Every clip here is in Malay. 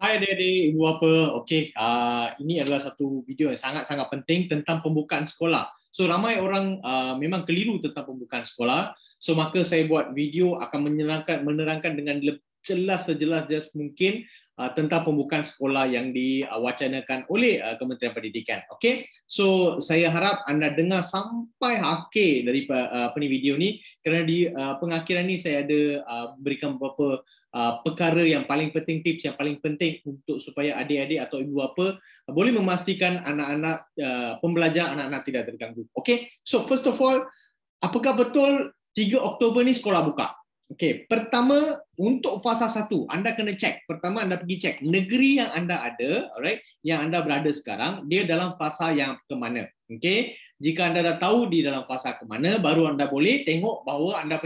Hai adik-adik, ibu bapa. Okey, ini adalah satu video yang sangat-sangat penting tentang pembukaan sekolah. So ramai orang memang keliru tentang pembukaan sekolah. So maka saya buat video akan menerangkan dengan jelas sejelas mungkin tentang pembukaan sekolah yang diwacanakan oleh Kementerian Pendidikan. Okey. So saya harap anda dengar sampai akhir dari video ni kerana di pengakhiran ni saya ada berikan beberapa perkara yang paling penting, tips yang paling penting untuk supaya adik-adik atau ibu bapa boleh memastikan anak-anak pembelajaran anak-anak tidak terganggu. Okey. So first of all, apakah betul 3 Oktober ni sekolah buka? Okey, pertama untuk fasa 1 anda kena cek. Pertama anda pergi cek negeri yang anda ada, alright, yang anda berada sekarang, dia dalam fasa yang ke mana. Okey, jika anda dah tahu di dalam fasa ke mana, baru anda boleh tengok bahawa anda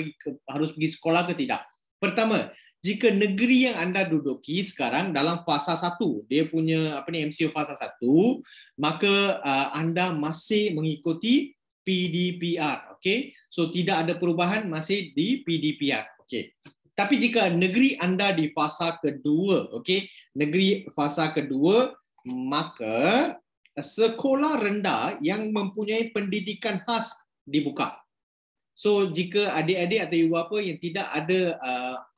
harus pergi sekolah ke tidak. Pertama, jika negeri yang anda duduki sekarang dalam fasa 1, dia punya MCO fasa 1, maka anda masih mengikuti PDPR. Okey, so tidak ada perubahan, masih di PDPR. Okey. Tapi jika negeri anda di fasa kedua, okey, negeri fasa kedua, maka sekolah rendah yang mempunyai pendidikan khas dibuka. So jika adik-adik atau ibu bapa yang tidak ada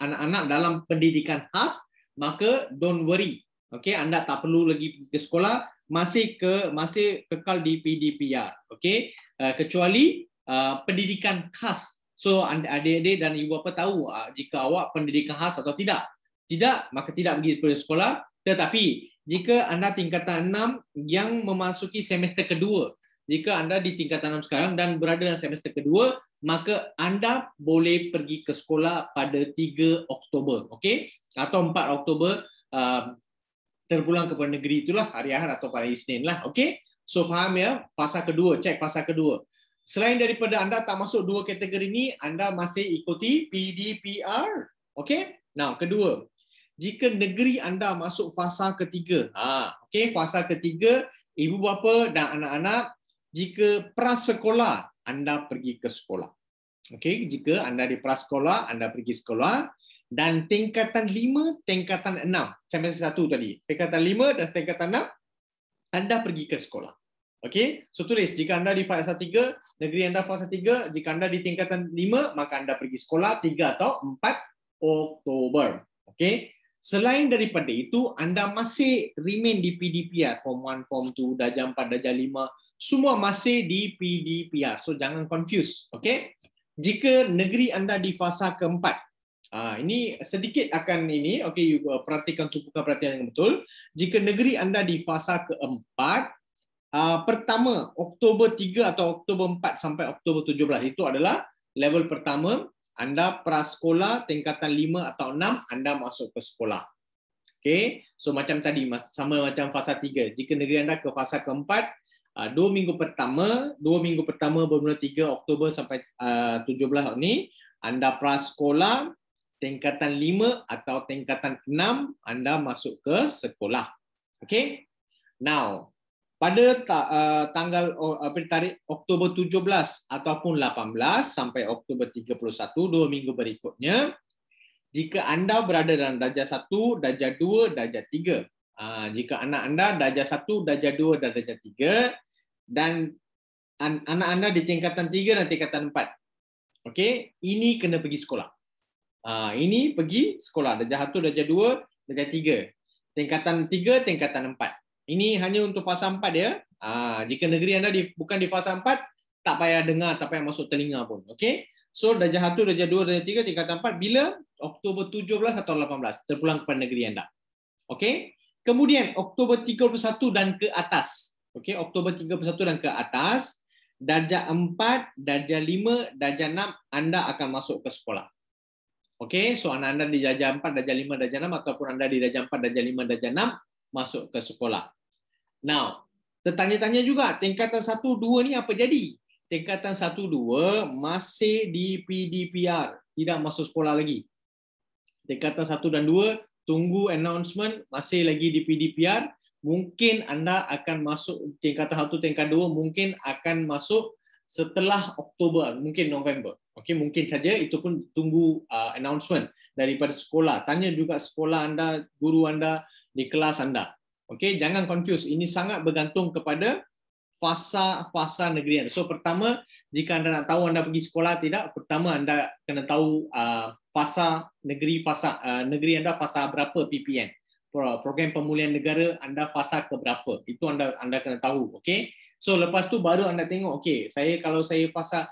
anak-anak dalam pendidikan khas, maka don't worry. Okey, anda tak perlu lagi pergi ke sekolah, masih kekal di PDPR. Okey, kecuali pendidikan khas. So adik-adik dan ibu bapa tahu jika awak pendidikan khas atau tidak. Tidak, maka tidak pergi ke sekolah. Tetapi jika anda tingkatan 6 yang memasuki semester kedua, jika anda di tingkatan 6 sekarang dan berada dalam semester kedua, maka anda boleh pergi ke sekolah pada 3 Oktober, okey? Atau 4 Oktober terpulang kepada negeri, itulah hari Ahad atau hari Isnin lah, okey? So faham ya? Fasa kedua, cek fasa kedua. Selain daripada anda tak masuk dua kategori ni, anda masih ikuti PDPR, okey? Now, kedua, jika negeri anda masuk fasa ketiga, okey, fasa ketiga, ibu bapa dan anak-anak, jika prasekolah, anda pergi ke sekolah. Okey, jika anda di prasekolah, anda pergi sekolah. Dan tingkatan 5, tingkatan 6, semester 1 tadi. Tingkatan 5 dan tingkatan 6, anda pergi ke sekolah. Okey, so tulis jika anda di fasa 3, negeri anda fasa 3, jika anda di tingkatan 5, maka anda pergi sekolah 3 atau 4 Oktober. Okey. Selain daripada itu, anda masih remain di PDPR, Form 1, Form 2, Darjah 4, Darjah 5, semua masih di PDPR. So jangan confuse, okey? Jika negeri anda di fasa keempat, ini sedikit akan ini, okey, perhatikan tumpukan perhatian yang betul. Jika negeri anda di fasa keempat, pertama Oktober 3 atau Oktober 4 sampai Oktober 17 itu adalah level pertama. Anda prasekolah tingkatan 5 atau 6, anda masuk ke sekolah. Okey, so macam tadi, sama macam fasa 3. Jika negeri anda ke fasa keempat, 2 minggu pertama bermula 3 Oktober sampai 17 ni, anda prasekolah tingkatan 5 atau tingkatan 6, anda masuk ke sekolah. Okey. Now, pada tanggal tarikh Oktober 17 ataupun 18 sampai Oktober 31, 2 minggu berikutnya, jika anda berada dalam darjah 1, darjah 2, darjah 3. Jika anak anda darjah 1, darjah 2 dan darjah 3, dan anak anda di tingkatan 3 dan tingkatan 4. Okey, ini kena pergi sekolah. Ini pergi sekolah, darjah 1, darjah 2, darjah 3. Tingkatan 3, tingkatan 4. Ini hanya untuk fasa 4 ya. Jika negeri anda bukan di fasa 4, tak payah dengar, tak payah masuk telinga pun. Okey. So darjah 1, darjah 2, darjah 3, tingkatan 4 bila Oktober 17 atau 18 terpulang kepada negeri anda. Okey. Kemudian Oktober 31 dan ke atas. Okey, Oktober 31 dan ke atas, darjah 4, darjah 5, darjah 6 anda akan masuk ke sekolah. Okey, so anak anda di darjah 4, darjah 5, darjah 6 ataupun anda di darjah 4, darjah 5, darjah 6 masuk ke sekolah. Now, tertanya-tanya juga, tingkatan 1, 2 ni apa jadi? Tingkatan 1, 2 masih di PDPR, tidak masuk sekolah lagi. Tingkatan 1 dan 2, tunggu announcement, masih lagi di PDPR. Mungkin anda akan masuk tingkatan 1, tingkatan 2, mungkin akan masuk setelah Oktober, mungkin November. Okey, mungkin saja, itu pun tunggu announcement. daripada sekolah. Tanya juga sekolah anda, guru anda di kelas anda. Okey, jangan confuse. Ini sangat bergantung kepada fasa negeri anda. So pertama, jika anda nak tahu anda pergi sekolah tidak, pertama anda kena tahu fasa negeri anda fasa berapa PPN. Program pemulihan negara anda fasa ke berapa. Itu anda kena tahu. Okey. So lepas tu baru anda tengok, okey, kalau saya fasa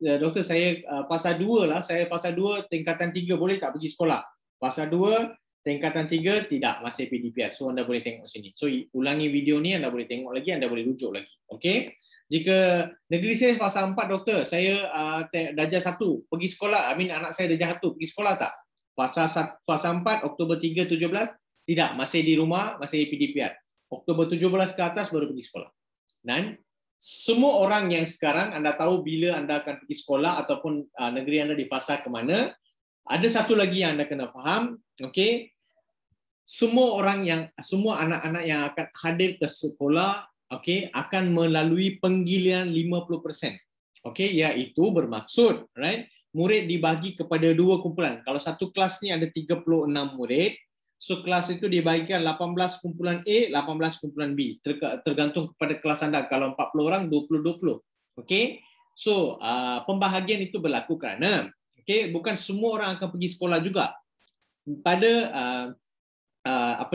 doktor saya fasa 2 lah, saya fasa 2 tingkatan 3 boleh tak pergi sekolah? Fasa 2 tingkatan 3 tidak, masih PDPR. So anda boleh tengok sini. So ulangi video ni, anda boleh tengok lagi, anda boleh rujuk lagi. Okey. Jika negeri saya fasa 4 doktor, saya darjah 1 pergi sekolah, anak saya darjah 1 pergi sekolah tak? Fasa 4 Oktober 3 17 tidak, masih di rumah, masih PDPR. Oktober 17 ke atas baru pergi sekolah. Dan semua orang yang sekarang anda tahu bila anda akan pergi sekolah ataupun negeri anda di fasa ke mana, ada satu lagi yang anda kena faham, okey? Semua anak-anak yang akan hadir ke sekolah, okey, akan melalui penggiliran 50%. Okey, iaitu bermaksud, right? Murid dibagi kepada 2 kumpulan. Kalau satu kelas ni ada 36 murid, so kelas itu dibagikan 18 kumpulan A, 18 kumpulan B. Tergantung kepada kelas anda. Kalau 40 orang, 20-20. Okey. So, pembahagian itu berlaku kerana bukan semua orang akan pergi sekolah juga. Pada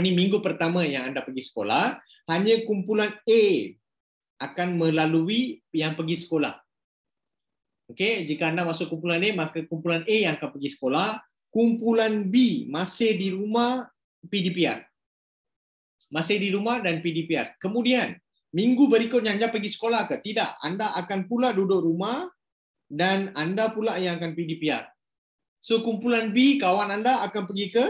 minggu pertama yang anda pergi sekolah, hanya kumpulan A akan melalui yang pergi sekolah. Okey, jika anda masuk kumpulan A, maka kumpulan A yang akan pergi sekolah. Kumpulan B masih di rumah, PDPR. Masih di rumah dan PDPR. Kemudian, minggu berikutnya anda pergi sekolah ke? Tidak. Anda akan pula duduk rumah dan anda pula yang akan PDPR. So, kumpulan B, kawan anda akan pergi ke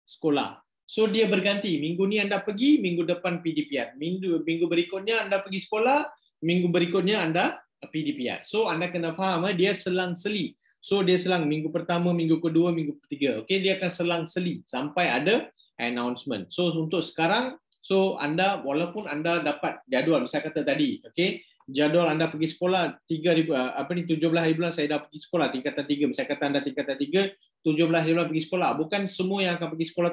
sekolah. So, dia berganti. Minggu ni anda pergi, minggu depan PDPR. Minggu berikutnya anda pergi sekolah, minggu berikutnya anda PDPR. So, anda kena faham, dia selang-seli. So, dia selang minggu pertama, minggu kedua, minggu ketiga. Okey, dia akan selang-seli sampai ada announcement. So, untuk sekarang, anda walaupun anda dapat jadual, saya kata tadi, okey, jadual anda pergi sekolah 17 hari bulan saya dah pergi sekolah tingkatan 3. Saya kata anda tingkatan 3, 17 hari bulan pergi sekolah. Bukan semua yang akan pergi sekolah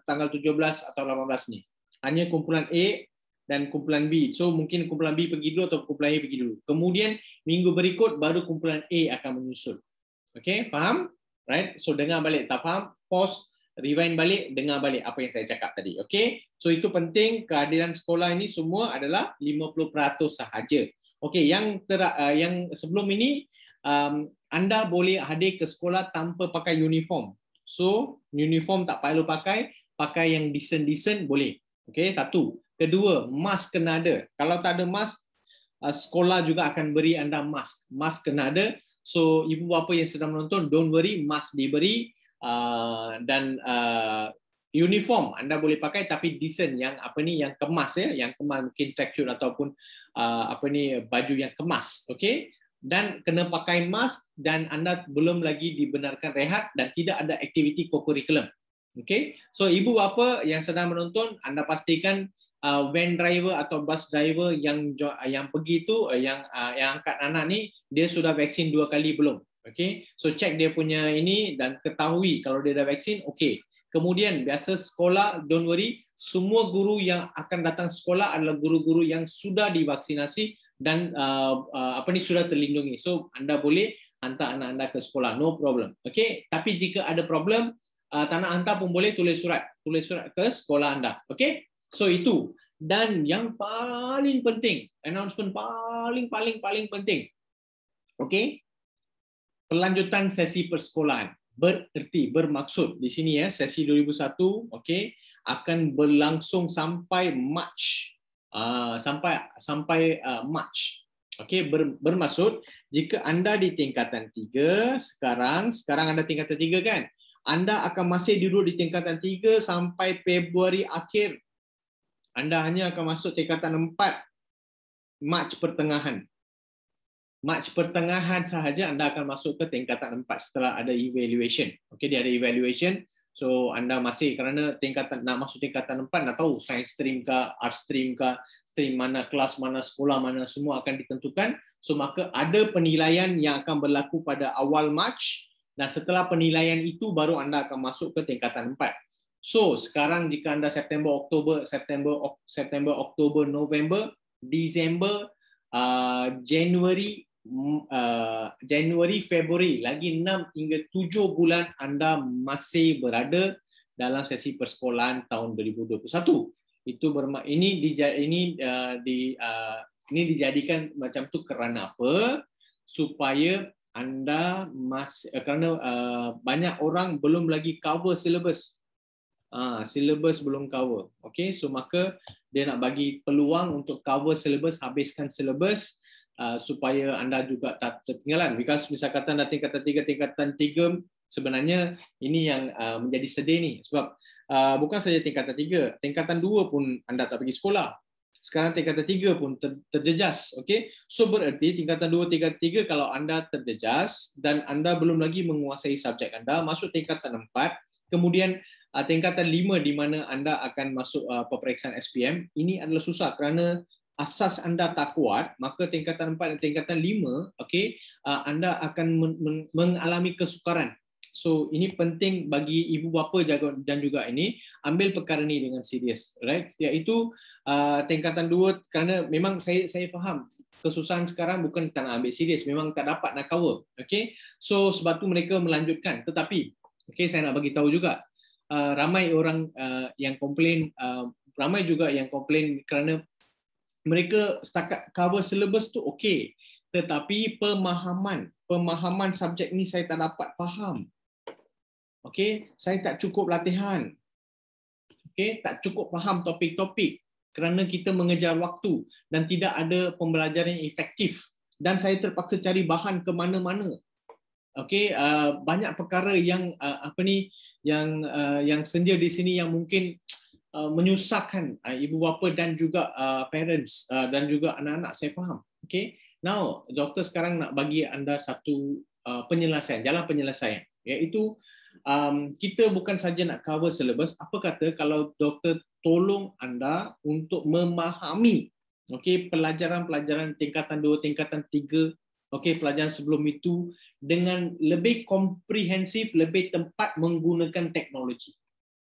tanggal 17 atau 18 ni. Hanya kumpulan A dan kumpulan B. So mungkin kumpulan B pergi dulu atau kumpulan A pergi dulu. Kemudian minggu berikut baru kumpulan A akan menyusul. Okey, faham? Right? So dengar balik. Tak faham? Pause, rewind balik, dengar balik apa yang saya cakap tadi. Okey? So itu penting, kehadiran sekolah ini semua adalah 50% sahaja. Okey, yang sebelum ini anda boleh hadir ke sekolah tanpa pakai uniform. So, uniform tak perlu pakai yang decent boleh. Okey, satu. Kedua, mask kena ada. Kalau tak ada mask, sekolah juga akan beri anda mask. Mask kena ada. So, ibu bapa yang sedang menonton, don't worry, mask diberi dan uniform anda boleh pakai tapi decent, yang yang kemas ya, yang kemas, mungkin tracksuit ataupun baju yang kemas. Okey? Dan kena pakai mask dan anda belum lagi dibenarkan rehat dan tidak ada aktiviti co-curriculum. Okey? So ibu bapa yang sedang menonton, anda pastikan van driver atau bus driver yang pergi tu yang angkat anak ni, dia sudah vaksin 2 kali belum. Okey? So check dia punya ini dan ketahui kalau dia dah vaksin, okey. Kemudian biasa sekolah, don't worry, semua guru yang akan datang sekolah adalah guru-guru yang sudah divaksinasi dan sudah terlindungi. So anda boleh hantar anak anda ke sekolah, no problem. Okey, tapi jika ada problem, tak nak hantar pun boleh, tulis surat ke sekolah anda. Okey, so itu. Dan yang paling penting, announcement paling penting. Okey, pelanjutan sesi persekolahan. Bermaksud di sini ya, sesi 2001 okey akan berlangsung sampai Mac. Sampai Mac. Okey, bermaksud jika anda di tingkatan 3 sekarang anda tingkatan 3 kan? Anda akan masih duduk di tingkatan 3 sampai Februari akhir. Anda hanya akan masuk tingkatan 4 Mac pertengahan. Mac pertengahan sahaja anda akan masuk ke tingkatan 4 setelah ada evaluation. Okey, dia ada evaluation. So anda masih, kerana nak masuk tingkatan 4 nak tahu science stream ke, art stream ke, stream mana, kelas mana, sekolah mana, semua akan ditentukan. So maka ada penilaian yang akan berlaku pada awal Mac Dan setelah penilaian itu baru anda akan masuk ke tingkatan 4. So, sekarang jika anda September, Oktober, November, Disember, Januari, Februari, lagi 6 hingga 7 bulan anda masih berada dalam sesi persekolahan tahun 2021. Ini dijadikan macam tu kerana apa? Supaya anda kerana banyak orang belum lagi cover syllabus. Syllabus belum cover. Okay, so maka dia nak bagi peluang untuk cover syllabus, habiskan syllabus supaya anda juga tak tertinggalan. Because misal kata anda tingkatan 3, sebenarnya ini yang menjadi sedih ni. Sebab bukan saja tingkatan 3, tingkatan 2 pun anda tak pergi sekolah. Sekarang tingkatan 3 pun terjejas. Okay? So berarti tingkatan 2, tingkatan 3 kalau anda terjejas dan anda belum lagi menguasai subjek anda, masuk tingkatan 4, kemudian tingkatan 5 di mana anda akan masuk peperiksaan SPM, ini adalah susah kerana asas anda tak kuat, maka tingkatan 4 dan tingkatan 5, okay, anda akan mengalami kesukaran. So ini penting bagi ibu bapa dan juga ini ambil perkara ini dengan serius, right? Iaitu tingkatan 2, kerana memang saya faham kesusahan sekarang bukan tak nak ambil serius, memang tak dapat nak cover, okay? So sebab tu mereka melanjutkan. Tetapi, okay, saya nak bagi tahu juga ramai orang yang komplain, ramai juga yang komplain kerana mereka setakat cover syllabus tu okey, tetapi pemahaman subjek ni saya tak dapat faham. Okey, saya tak cukup latihan. Okey, tak cukup faham topik-topik kerana kita mengejar waktu dan tidak ada pembelajaran yang efektif dan saya terpaksa cari bahan ke mana-mana. Okey, banyak perkara yang yang senja di sini yang mungkin menyusahkan ibu bapa dan juga parents dan juga anak-anak, saya faham. Okay, now doktor sekarang nak bagi anda satu penyelesaian, jalan penyelesaian, iaitu kita bukan saja nak cover syllabus, apa kata kalau doktor tolong anda untuk memahami, okay, pelajaran-pelajaran tingkatan 2, tingkatan 3, okay, pelajaran sebelum itu dengan lebih komprehensif, lebih tepat menggunakan teknologi.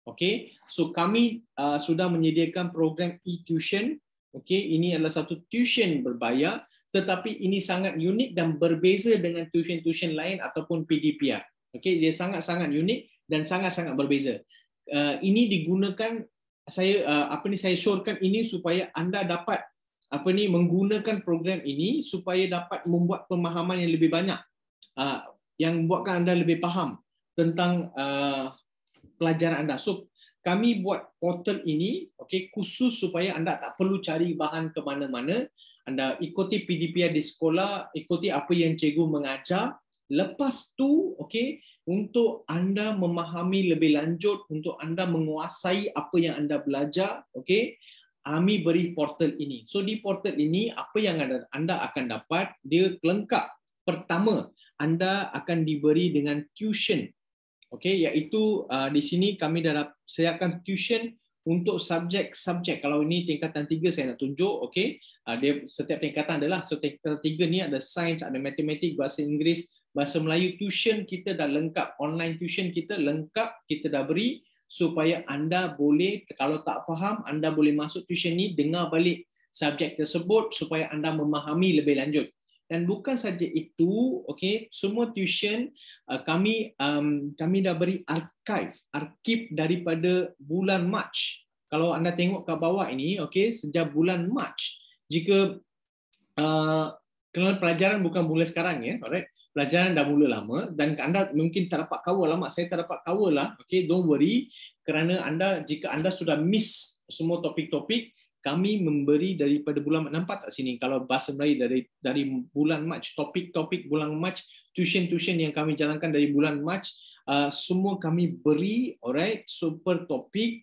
Okay, so kami sudah menyediakan program e-tuition. Okay, ini adalah satu tuition berbayar, tetapi ini sangat unik dan berbeza dengan tuition-tuition lain ataupun PDPR. Okay, dia sangat-sangat unik dan sangat-sangat berbeza. Ini digunakan, saya syorkan ini supaya anda dapat menggunakan program ini supaya dapat membuat pemahaman yang lebih banyak, yang membuatkan anda lebih faham tentang pelajaran anda. So kami buat portal ini, okay, khusus supaya anda tak perlu cari bahan ke mana-mana. Anda ikuti PDPR di sekolah, ikuti apa yang cikgu mengajar. Lepas tu, okay, untuk anda memahami lebih lanjut, untuk anda menguasai apa yang anda belajar, okay, kami beri portal ini. So di portal ini apa yang anda akan dapat, dia lengkap. Pertama, anda akan diberi dengan tuition. Okey, iaitu di sini kami dah sediakan tuition untuk subjek-subjek. Kalau ini tingkatan 3 saya nak tunjuk, okey. Dia setiap tingkatan adalah, so tingkatan 3 ni ada sains, ada matematik, bahasa Inggeris, bahasa Melayu. Tuition kita dah lengkap, online tuition kita lengkap, kita dah beri supaya anda boleh, kalau tak faham, anda boleh masuk tuition ni, dengar balik subjek tersebut supaya anda memahami lebih lanjut. Dan bukan saja itu, okay, semua tuition kami dah beri arsip daripada bulan Mac. Kalau anda tengok ke bawah ini, okay, sejak bulan Mac. Jika kerana pelajaran bukan mula sekarang, ya, alright. Pelajaran dah mula lama dan anda mungkin tak dapat cover lama. Saya tak dapat cover lah, okay, don't worry. Kerana jika anda sudah miss semua topik-topik, kami memberi daripada bulan, nampak tak sini kalau bahasa Melayu dari bulan Mac, topik-topik bulan Mac, tuition yang kami jalankan dari bulan Mac, semua kami beri, alright, super topik,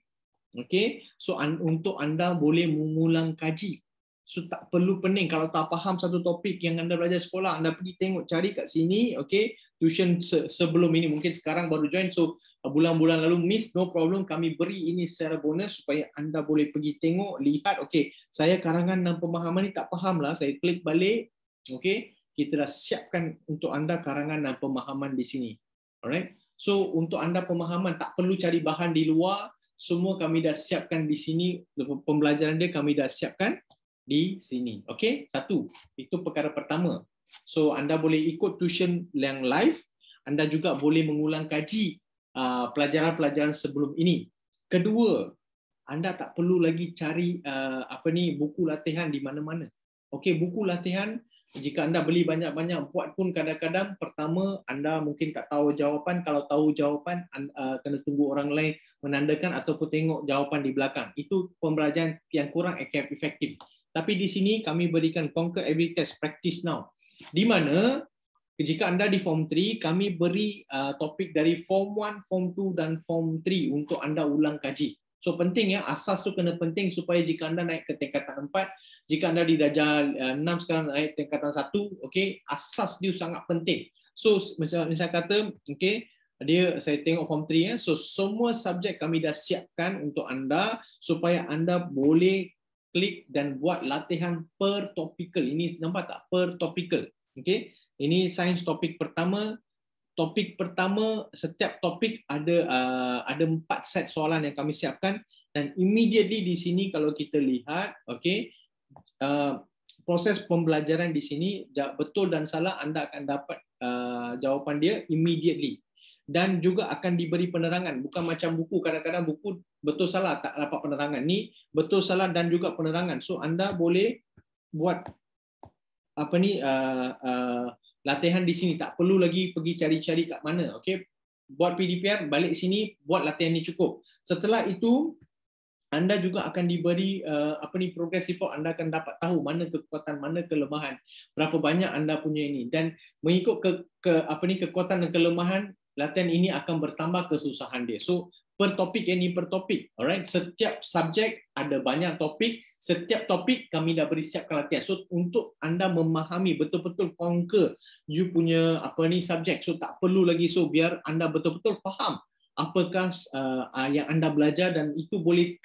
okay. So untuk anda boleh mengulang kaji. So tak perlu pening kalau tak faham satu topik yang anda belajar sekolah, anda pergi tengok, cari kat sini, okay. Tuition sebelum ini, mungkin sekarang baru join, so bulan-bulan lalu miss, no problem, kami beri ini secara bonus supaya anda boleh pergi tengok, lihat, okay, saya karangan dan pemahaman ni tak faham lah, saya klik balik, okay, kita dah siapkan untuk anda karangan dan pemahaman di sini. Alright. So untuk anda pemahaman, tak perlu cari bahan di luar, semua kami dah siapkan di sini, pembelajaran dia kami dah siapkan di sini. Okey, satu. Itu perkara pertama. So anda boleh ikut tuition yang live, anda juga boleh mengulang kaji pelajaran-pelajaran sebelum ini. Kedua, anda tak perlu lagi cari buku latihan di mana-mana. Okey, buku latihan jika anda beli banyak-banyak buat pun kadang-kadang pertama anda mungkin tak tahu jawapan, kalau tahu jawapan kena tunggu orang lain menandakan ataupun tengok jawapan di belakang. Itu pembelajaran yang kurang efektif. Tapi di sini kami berikan conquer every test, practice now. Di mana jika anda di form 3, kami beri topik dari form 1, form 2 dan form 3 untuk anda ulang kaji. So penting ya, asas tu kena penting supaya jika anda naik ke tingkatan 4, jika anda di darjah 6 sekarang naik tingkatan 1, okey, asas dia sangat penting. So misal kata, okey, saya tengok form 3 ya. So semua subjek kami dah siapkan untuk anda supaya anda boleh klik dan buat latihan per topikal. Ini nampak tak? Per topikal. Okey. Ini sains topik pertama. Topik pertama, setiap topik ada 4 set soalan yang kami siapkan dan immediately di sini kalau kita lihat, okey, proses pembelajaran di sini betul dan salah anda akan dapat jawapan dia immediately dan juga akan diberi penerangan, bukan macam buku, kadang-kadang buku betul salah tak dapat penerangan. Ni betul salah dan juga penerangan. So anda boleh buat latihan di sini, tak perlu lagi pergi cari-cari kat mana. Okey, buat PDPR, balik sini, buat latihan ni cukup. Setelah itu anda juga akan diberi progress report. Anda akan dapat tahu mana kekuatan, mana kelemahan, berapa banyak anda punya ini, dan mengikut kekuatan dan kelemahan, latihan ini akan bertambah kesusahan dia. So per topik, ini per topik. Alright, setiap subjek ada banyak topik, setiap topik kami dah beri siapkan latihan. So untuk anda memahami betul-betul conquer you punya subjek. So tak perlu lagi, so biar anda betul-betul faham apakah yang anda belajar dan itu boleh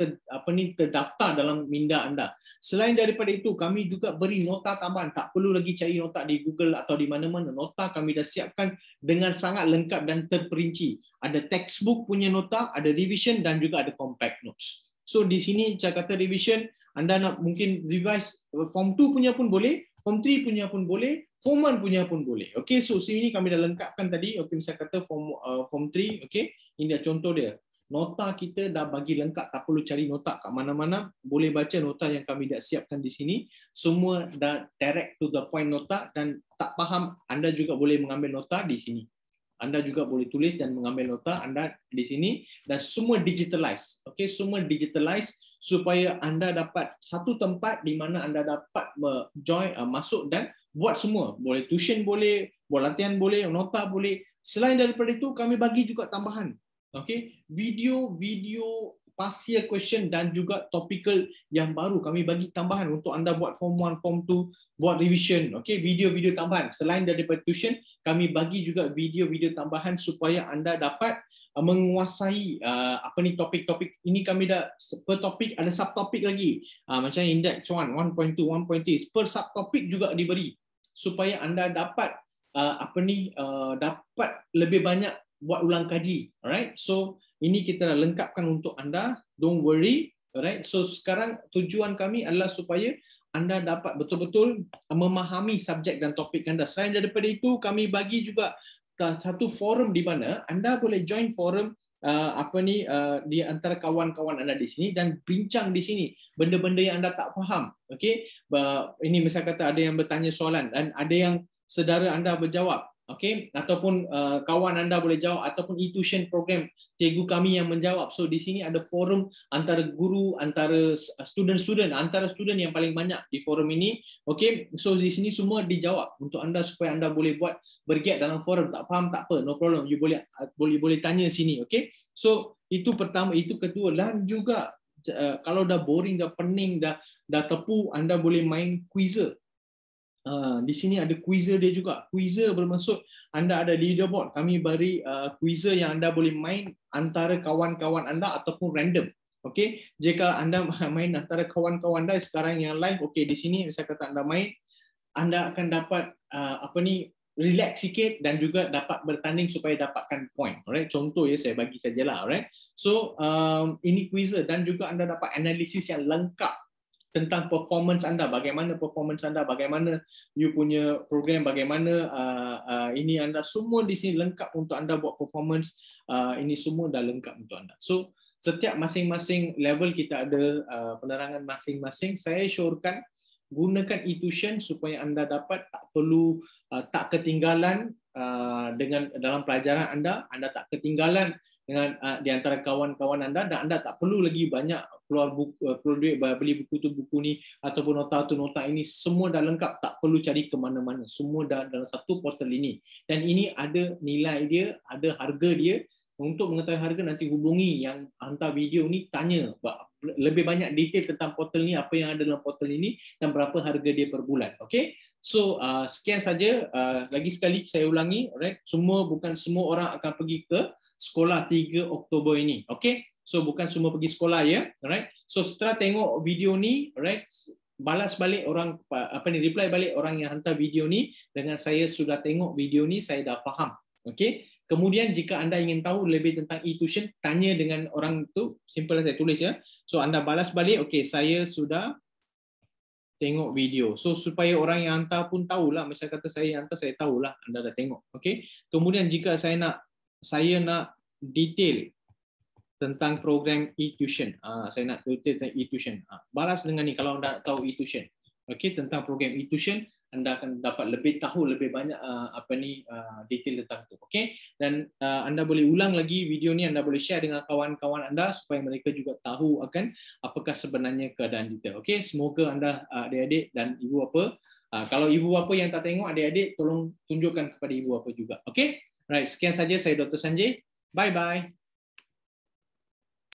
terdaftar dalam minda anda. Selain daripada itu, kami juga beri nota tambahan. Tak perlu lagi cari nota di Google atau di mana-mana. Nota kami dah siapkan dengan sangat lengkap dan terperinci. Ada textbook punya nota, ada revision dan juga ada compact notes. So di sini saya kata revision, anda nak mungkin revise form 2 punya pun boleh, form 3 punya pun boleh, form 1 punya pun boleh. Okey, so sini kami dah lengkapkan tadi. Okey, saya kata form 3, okey. Ini dah contoh dia. Nota kita dah bagi lengkap, tak perlu cari nota kat mana-mana. Boleh baca nota yang kami dah siapkan di sini. Semua dah direct to the point nota, dan tak faham anda juga boleh mengambil nota di sini. Anda juga boleh tulis dan mengambil nota anda di sini, dan semua digitalize. Okey, semua digitalize supaya anda dapat satu tempat di mana anda dapat masuk dan buat semua. Boleh tuition boleh, buat latihan boleh, nota boleh. Selain daripada itu, kami bagi juga tambahan. Okey, video past year question dan juga topical yang baru kami bagi tambahan untuk anda buat form 1, form 2, buat revision. Okey, video-video tambahan. Selain daripada tuition, kami bagi juga video-video tambahan supaya anda dapat menguasai topik-topik ini. Kami dah per topik ada subtopik lagi. Macam index 1, 1.2, 1.3 per subtopik juga diberi supaya anda dapat dapat lebih banyak buat ulang kaji. Alright, so ini kita dah lengkapkan untuk anda, don't worry. Alright, so sekarang tujuan kami adalah supaya anda dapat betul-betul memahami subjek dan topik anda. Selain daripada itu, kami bagi juga satu forum di mana anda boleh join forum di antara kawan-kawan anda di sini dan bincang di sini benda-benda yang anda tak faham. Okey, ini misal kata ada yang bertanya soalan dan ada yang saudara anda berjawab, okey, ataupun kawan anda boleh jawab, ataupun e-tuition program cikgu kami yang menjawab. So di sini ada forum antara guru, antara student-student, antara student yang paling banyak di forum ini. Okey, so di sini semua dijawab untuk anda supaya anda boleh buat bergiat dalam forum. Tak faham tak apa, no problem, you boleh tanya sini. Okey, so itu pertama. Itu kedua, dan juga kalau dah boring, dah pening, dah tepu, anda boleh main quizzer. Di sini ada quizzer dia juga. Quizzer bermaksud anda ada leaderboard. Kami beri quizzer yang anda boleh main antara kawan-kawan anda ataupun random. Okey, jika anda main antara kawan-kawan anda sekarang yang live, okey, di sini saya kata anda main, anda akan dapat relax sikit dan juga dapat bertanding supaya dapatkan point. Alright, contoh ya saya bagi sajalah. Alright, so ini quizzer dan juga anda dapat analisis yang lengkap tentang performance anda, bagaimana performance anda, bagaimana you punya program, bagaimana ini anda, semua di sini lengkap untuk anda buat performance. Ini semua dah lengkap untuk anda. So setiap masing-masing level kita ada penerangan masing-masing. Saya syorkan gunakan e-tuition supaya anda dapat tak perlu tak ketinggalan dengan dalam pelajaran anda tak ketinggalan dengan di antara kawan-kawan anda, dan anda tak perlu lagi banyak keluar duit beli buku tu buku ni ataupun nota tu nota ini, semua dah lengkap, tak perlu cari ke mana-mana, semua dah dalam satu portal ini. Dan ini ada nilai dia, ada harga dia. Untuk mengetahui harga nanti hubungi yang hantar video ni, tanya lebih banyak detail tentang portal ni, apa yang ada dalam portal ini dan berapa harga dia per bulan. Okay, so sekian saja. Lagi sekali saya ulangi, alright, bukan semua orang akan pergi ke sekolah 3 Oktober ini. Okay, so bukan semua pergi sekolah ya. Alright, so setelah tengok video ni, alright, balas balik orang reply balik orang yang hantar video ni dengan saya sudah tengok video ni, saya dah faham. Okay, kemudian jika anda ingin tahu lebih tentang e-tuition, tanya dengan orang tu, simple saya tulis ya. So anda balas balik, okay, saya sudah tengok video. So supaya orang yang hantar pun tahulah, misal kata saya yang hantar, saya tahulah anda dah tengok. Okay, kemudian jika saya nak detail tentang program e-tuition, saya nak detail tentang e-tuition, balas dengan ni kalau anda tahu e-tuition. Okay, tentang program e-tuition anda akan dapat lebih tahu lebih banyak detail tentang itu. Okay, dan anda boleh ulang lagi video ni, anda boleh share dengan kawan-kawan anda supaya mereka juga tahu akan apakah sebenarnya keadaan detail. Okay, semoga anda adik-adik dan ibu bapa, kalau ibu bapa yang tak tengok, adik-adik tolong tunjukkan kepada ibu bapa juga. Okay, right, sekian saja, saya Dr. Sanjay. Bye bye.